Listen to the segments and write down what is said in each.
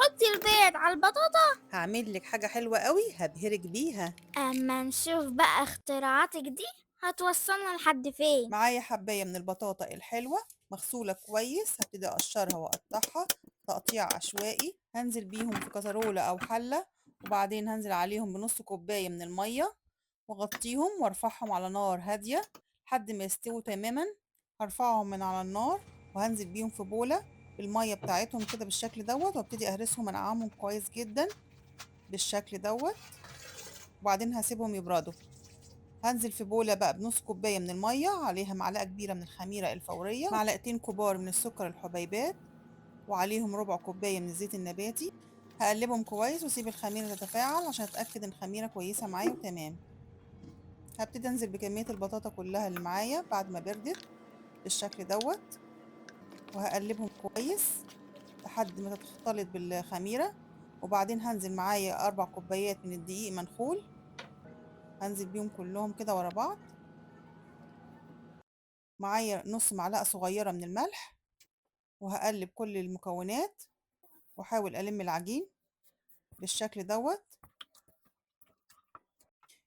بتحطي البيض على البطاطا؟ هعمل لك حاجة حلوة قوي هبهرك بيها. اما نشوف بقى اختراعاتك دي هتوصلنا لحد فين. معايا حباية من البطاطا الحلوة مغسولة كويس، هبتدي اقشرها واقطعها تقطيع عشوائي. هنزل بيهم في كسرولة او حلة، وبعدين هنزل عليهم بنص كوباية من المية واغطيهم وارفعهم على نار هادية لحد ما يستووا تماما. هرفعهم من على النار وهنزل بيهم في بولة بالمية بتاعتهم كده بالشكل دوت، وابتدي اهرسهم انعمهم كويس جدا بالشكل دوت، وبعدين هسيبهم يبردوا. هنزل في بولة بقى بنص كوباية من المية عليها معلقة كبيرة من الخميرة الفورية، معلقتين كبار من السكر الحبيبات، وعليهم ربع كوباية من الزيت النباتي. هقلبهم كويس واسيب الخميرة تتفاعل عشان اتأكد ان الخميرة كويسة معايا وتمام. هبتدي انزل بكمية البطاطا كلها اللي معايا بعد ما بردت بالشكل دوت، وهقلبهم كويس لحد ما تختلط بالخميرة. وبعدين هنزل معايا 4 كوبايات من الدقيق منخول، هنزل بيهم كلهم كده ورا بعض. معايا نص معلقة صغيرة من الملح، وهقلب كل المكونات واحاول الم العجين بالشكل دوت.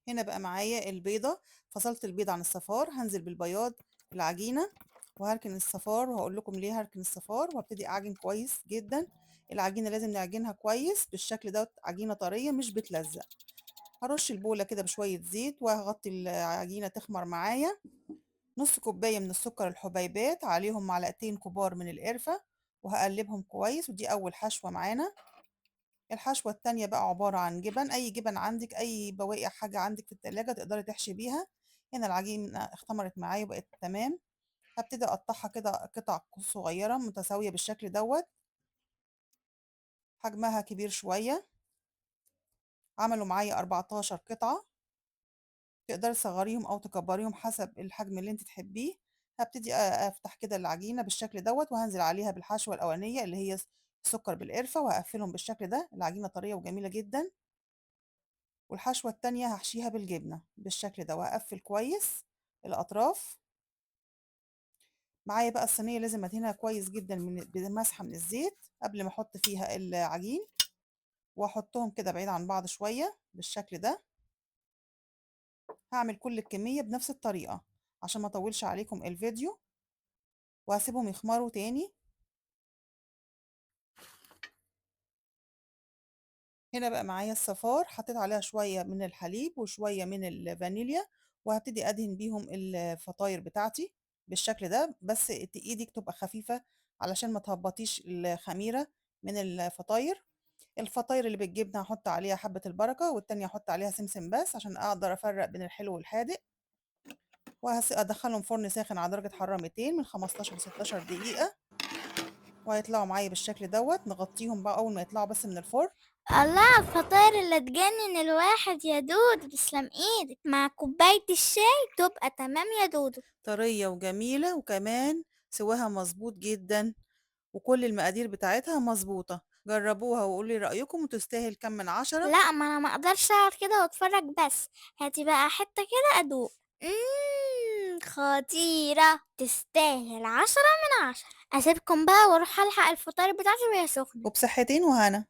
هنا بقى معايا البيضة، فصلت البيض عن الصفار، هنزل بالبياض في العجينة وهركن الصفار، وهقول لكم ليه هركن الصفار، وهبتدي اعجن كويس جدا. العجينة لازم نعجنها كويس بالشكل دوت، عجينة طرية مش بتلزق. هرش البولة كده بشوية زيت وهغطي العجينة تخمر معايا. نص كوباية من السكر الحبيبات عليهم معلقتين كبار من القرفة، وهقلبهم كويس. ودي أول حشوة معانا. الحشوة التانية بقى عبارة عن جبن، أي جبن عندك، أي بواقي حاجة عندك في التلاجة تقدري تحشي بيها. هنا العجينة اختمرت معايا وبقت تمام. هبتدي أقطعها كده قطع صغيرة متساوية بالشكل دوت، حجمها كبير شوية، عملوا معايا 14 قطعة. تقدري تصغريهم أو تكبريهم حسب الحجم اللي انت تحبيه. هبتدي أفتح كده العجينة بالشكل دوت، وهنزل عليها بالحشوة الأولانية اللي هي السكر بالقرفة، وهقفلهم بالشكل ده. العجينة طرية وجميلة جدا. والحشوة التانية هحشيها بالجبنة بالشكل ده، وهقفل كويس الأطراف. معايا بقى الصينية لازم أدهنها كويس جدا بمسحة من الزيت قبل ما أحط فيها العجين، وأحطهم كده بعيد عن بعض شوية بالشكل ده. هعمل كل الكمية بنفس الطريقة عشان ما أطولش عليكم الفيديو، وهسيبهم يخمروا تاني. هنا بقى معايا الصفار، حطيت عليها شوية من الحليب وشوية من الفانيليا، وهبتدي أدهن بيهم الفطاير بتاعتي بالشكل ده. بس ايدك تبقى خفيفة علشان ما تهبطيش الخميرة من الفطاير. الفطاير اللي بالجبنة هحط عليها حبة البركة، والتانية هحط عليها سمسم بس عشان أقدر أفرق بين الحلو والحادق. وهدخلهم فرن ساخن على درجة حرارة 200 من 15 ل 16 دقيقة، وهيطلعوا معايا بالشكل دوت. نغطيهم بقى أول ما يطلعوا بس من الفرن. الله، الفطاير اللي تجنن الواحد يا دودو، تسلم ايدك. مع كوباية الشاي تبقى تمام يا دودو. طرية وجميلة، وكمان سواها مظبوط جدا، وكل المقادير بتاعتها مظبوطة. جربوها وقولي رأيكم، وتستاهل كم من 10. لا، ما انا ما اقدرش اقعد كده واتفرج بس. هاتي بقى حتة كده ادوق. خطيرة، تستاهل 10 من 10. اسيبكم بقى واروح الحق الفطار بتاعتي وهي سخنة. وبصحتين وهنا.